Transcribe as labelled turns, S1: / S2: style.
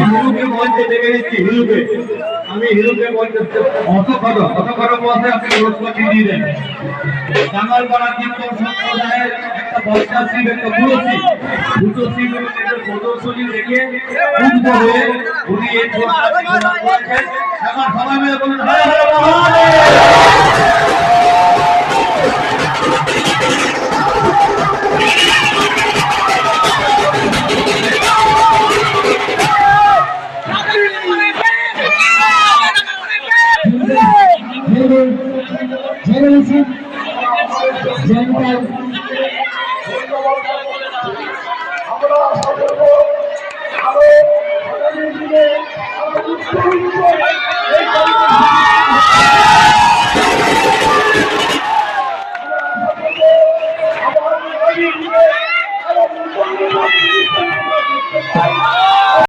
S1: হিরুকে মঞ্চে ডেকে নিচ্ছি। আমি হিরুকে মঞ্চে অত খরো বসে আপনি পুরস্কারটি দিয়ে দেন। জামালপাড়া কীর্তন সম্প্রদায়ের একটা বর্ষা শিব, একটা বুড়ো শিব, দুটো শিব প্রদর্শনী দেখে মুগ্ধ হয়ে উনি এই পুরস্কারটি প্রদান করেছেন। এখন সবাই মিলে বলুন হরে হরে মহাদেব।